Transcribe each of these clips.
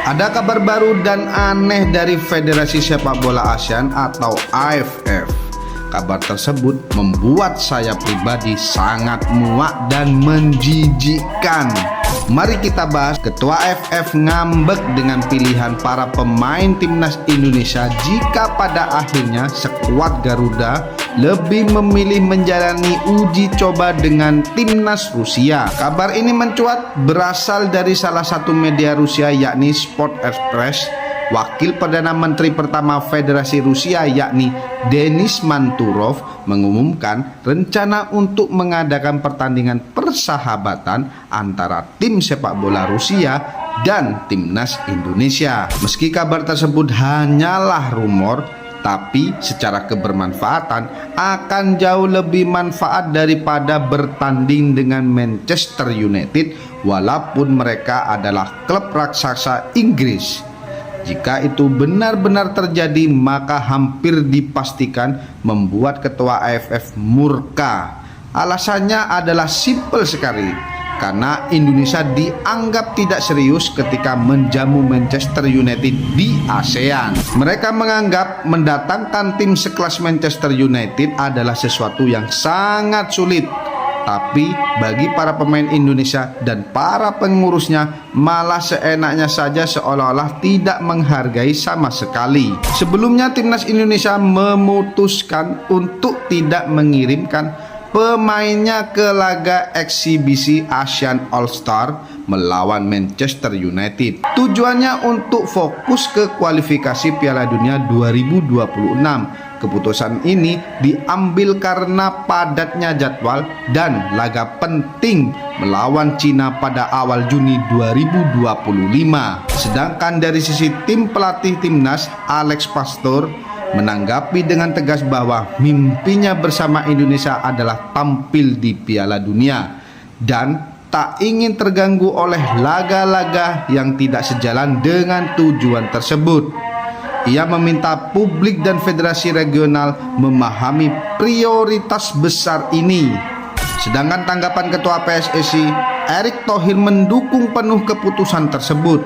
Ada kabar baru dan aneh dari Federasi Sepak Bola ASEAN atau AFF. Kabar tersebut membuat saya pribadi sangat muak dan menjijikkan. Mari kita bahas. Ketua AFF ngambek dengan pilihan para pemain timnas Indonesia jika pada akhirnya skuad Garuda lebih memilih menjalani uji coba dengan timnas Rusia. Kabar ini mencuat berasal dari salah satu media Rusia yakni Sport Express. Wakil Perdana Menteri pertama Federasi Rusia yakni Denis Manturov mengumumkan rencana untuk mengadakan pertandingan persahabatan antara tim sepak bola Rusia dan timnas Indonesia. Meski kabar tersebut hanyalah rumor, tapi secara kebermanfaatan akan jauh lebih manfaat daripada bertanding dengan Manchester United walaupun mereka adalah klub raksasa Inggris. Jika itu benar-benar terjadi, maka hampir dipastikan membuat Ketua AFF murka. Alasannya adalah simpel sekali, karena Indonesia dianggap tidak serius ketika menjamu Manchester United di ASEAN. Mereka menganggap mendatangkan tim sekelas Manchester United adalah sesuatu yang sangat sulit. Tapi bagi para pemain Indonesia dan para pengurusnya malah seenaknya saja, seolah-olah tidak menghargai sama sekali. Sebelumnya timnas Indonesia memutuskan untuk tidak mengirimkan pemainnya ke laga eksibisi ASEAN All-Star melawan Manchester United. Tujuannya untuk fokus ke kualifikasi Piala Dunia 2026. Keputusan ini diambil karena padatnya jadwal dan laga penting melawan Cina pada awal Juni 2025. Sedangkan dari sisi tim pelatih timnas, Alex Pastor menanggapi dengan tegas bahwa mimpinya bersama Indonesia adalah tampil di Piala Dunia dan tak ingin terganggu oleh laga-laga yang tidak sejalan dengan tujuan tersebut. Ia meminta publik dan federasi regional memahami prioritas besar ini. Sedangkan tanggapan Ketua PSSI, Erick Thohir, mendukung penuh keputusan tersebut.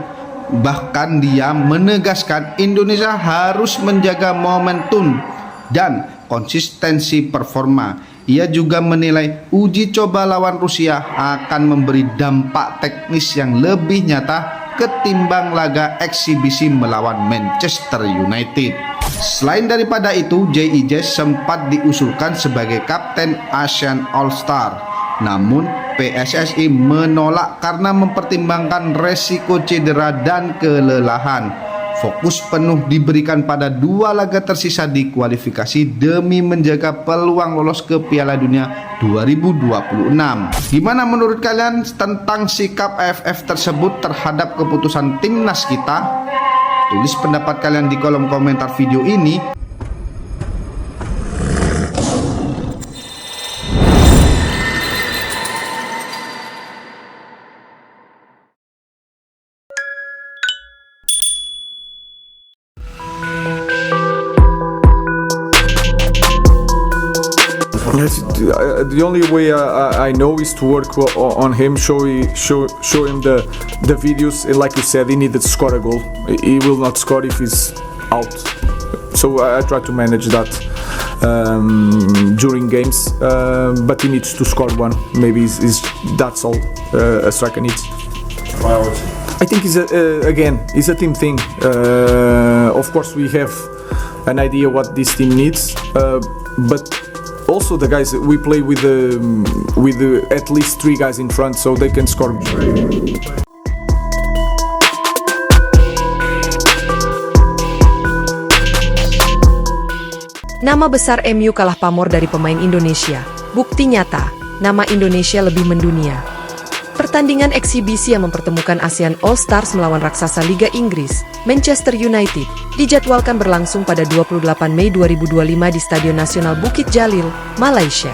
Bahkan dia menegaskan Indonesia harus menjaga momentum dan konsistensi performa. Ia juga menilai uji coba lawan Rusia akan memberi dampak teknis yang lebih nyata ketimbang laga eksibisi melawan Manchester United. Selain daripada itu, JIJ sempat diusulkan sebagai kapten ASEAN All-Star. Namun PSSI menolak karena mempertimbangkan resiko cedera dan kelelahan. Fokus penuh diberikan pada 2 laga tersisa di kualifikasi demi menjaga peluang lolos ke Piala Dunia 2026. Gimana menurut kalian tentang sikap AFF tersebut terhadap keputusan timnas kita? Tulis pendapat kalian di kolom komentar video ini. Yes, the only way I know is to work on him, show him the videos. Like you said, he needed to score a goal. He will not score if he's out. So I try to manage that during games, but he needs to score one. Maybe that's all a striker needs. I think it's a team thing. Of course, we have an idea what this team needs, but also the guys we play with at least 3 guys in front, so they can score. Nama besar MU kalah pamor dari pemain Indonesia. Bukti nyata, nama Indonesia lebih mendunia. Pertandingan eksibisi yang mempertemukan ASEAN All-Stars melawan raksasa Liga Inggris, Manchester United, dijadwalkan berlangsung pada 28 Mei 2025 di Stadion Nasional Bukit Jalil, Malaysia.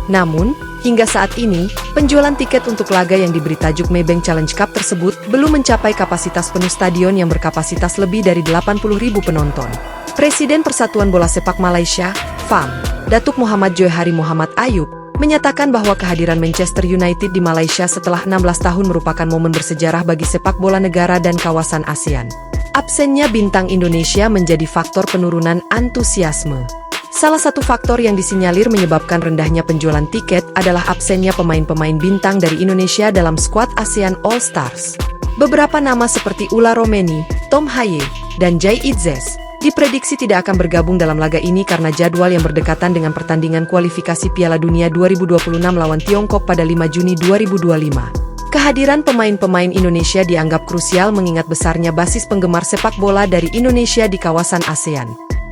Namun, hingga saat ini, penjualan tiket untuk laga yang diberi tajuk Maybank Challenge Cup tersebut belum mencapai kapasitas penuh stadion yang berkapasitas lebih dari 80.000 penonton. Presiden Persatuan Bola Sepak Malaysia, FAM, Datuk Muhammad Johari Muhammad Ayub, menyatakan bahwa kehadiran Manchester United di Malaysia setelah 16 tahun merupakan momen bersejarah bagi sepak bola negara dan kawasan ASEAN. Absennya bintang Indonesia menjadi faktor penurunan antusiasme. Salah satu faktor yang disinyalir menyebabkan rendahnya penjualan tiket adalah absennya pemain-pemain bintang dari Indonesia dalam skuad ASEAN All Stars. Beberapa nama seperti Ula Romeni, Tom Haye, dan Jai Itzes diprediksi tidak akan bergabung dalam laga ini karena jadwal yang berdekatan dengan pertandingan kualifikasi Piala Dunia 2026 lawan Tiongkok pada 5 Juni 2025. Kehadiran pemain-pemain Indonesia dianggap krusial mengingat besarnya basis penggemar sepak bola dari Indonesia di kawasan ASEAN.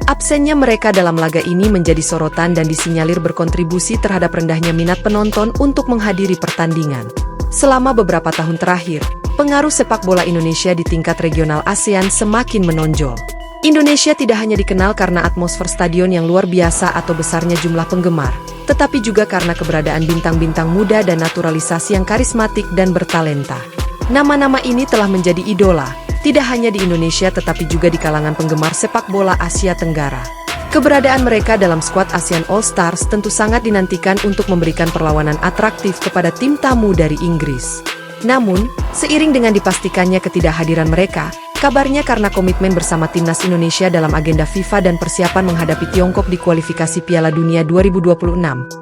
Absennya mereka dalam laga ini menjadi sorotan dan disinyalir berkontribusi terhadap rendahnya minat penonton untuk menghadiri pertandingan. Selama beberapa tahun terakhir, pengaruh sepak bola Indonesia di tingkat regional ASEAN semakin menonjol. Indonesia tidak hanya dikenal karena atmosfer stadion yang luar biasa atau besarnya jumlah penggemar, tetapi juga karena keberadaan bintang-bintang muda dan naturalisasi yang karismatik dan bertalenta. Nama-nama ini telah menjadi idola, tidak hanya di Indonesia tetapi juga di kalangan penggemar sepak bola Asia Tenggara. Keberadaan mereka dalam skuad ASEAN All Stars tentu sangat dinantikan untuk memberikan perlawanan atraktif kepada tim tamu dari Inggris. Namun, seiring dengan dipastikannya ketidakhadiran mereka, kabarnya karena komitmen bersama timnas Indonesia dalam agenda FIFA dan persiapan menghadapi Tiongkok di kualifikasi Piala Dunia 2026,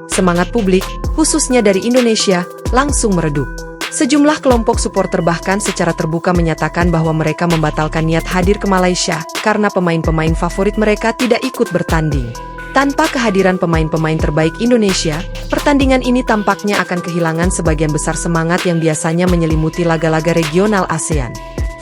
semangat publik, khususnya dari Indonesia, langsung meredup. Sejumlah kelompok supporter bahkan secara terbuka menyatakan bahwa mereka membatalkan niat hadir ke Malaysia karena pemain-pemain favorit mereka tidak ikut bertanding. Tanpa kehadiran pemain-pemain terbaik Indonesia, pertandingan ini tampaknya akan kehilangan sebagian besar semangat yang biasanya menyelimuti laga-laga regional ASEAN.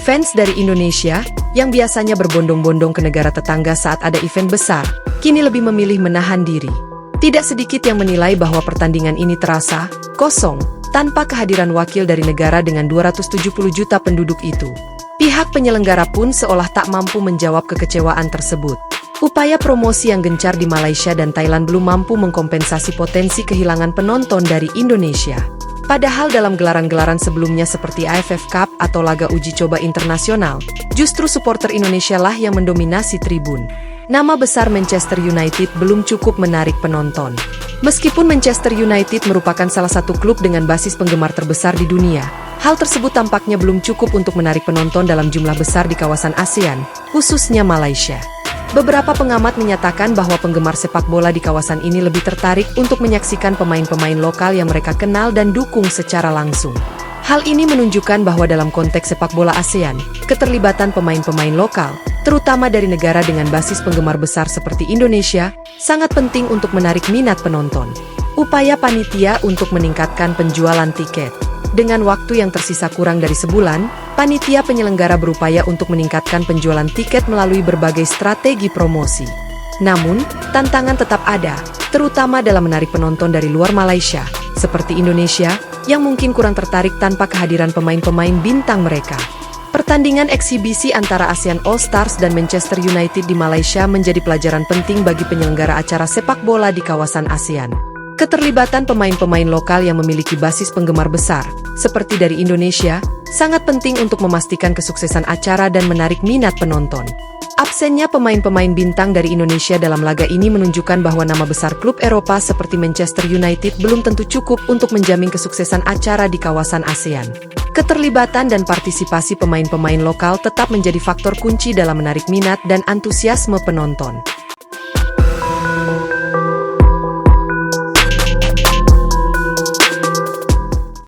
Fans dari Indonesia, yang biasanya berbondong-bondong ke negara tetangga saat ada event besar, kini lebih memilih menahan diri. Tidak sedikit yang menilai bahwa pertandingan ini terasa kosong, tanpa kehadiran wakil dari negara dengan 270 juta penduduk itu. Pihak penyelenggara pun seolah tak mampu menjawab kekecewaan tersebut. Upaya promosi yang gencar di Malaysia dan Thailand belum mampu mengkompensasi potensi kehilangan penonton dari Indonesia. Padahal dalam gelaran-gelaran sebelumnya seperti AFF Cup atau laga uji coba internasional, justru supporter Indonesia lah yang mendominasi tribun. Nama besar Manchester United belum cukup menarik penonton. Meskipun Manchester United merupakan salah satu klub dengan basis penggemar terbesar di dunia, hal tersebut tampaknya belum cukup untuk menarik penonton dalam jumlah besar di kawasan ASEAN, khususnya Malaysia. Beberapa pengamat menyatakan bahwa penggemar sepak bola di kawasan ini lebih tertarik untuk menyaksikan pemain-pemain lokal yang mereka kenal dan dukung secara langsung. Hal ini menunjukkan bahwa dalam konteks sepak bola ASEAN, keterlibatan pemain-pemain lokal, terutama dari negara dengan basis penggemar besar seperti Indonesia, sangat penting untuk menarik minat penonton. Upaya panitia untuk meningkatkan penjualan tiket. Dengan waktu yang tersisa kurang dari sebulan, panitia penyelenggara berupaya untuk meningkatkan penjualan tiket melalui berbagai strategi promosi. Namun, tantangan tetap ada, terutama dalam menarik penonton dari luar Malaysia, seperti Indonesia, yang mungkin kurang tertarik tanpa kehadiran pemain-pemain bintang mereka. Pertandingan eksibisi antara ASEAN All Stars dan Manchester United di Malaysia menjadi pelajaran penting bagi penyelenggara acara sepak bola di kawasan ASEAN. Keterlibatan pemain-pemain lokal yang memiliki basis penggemar besar, seperti dari Indonesia, sangat penting untuk memastikan kesuksesan acara dan menarik minat penonton. Absennya pemain-pemain bintang dari Indonesia dalam laga ini menunjukkan bahwa nama besar klub Eropa seperti Manchester United belum tentu cukup untuk menjamin kesuksesan acara di kawasan ASEAN. Keterlibatan dan partisipasi pemain-pemain lokal tetap menjadi faktor kunci dalam menarik minat dan antusiasme penonton.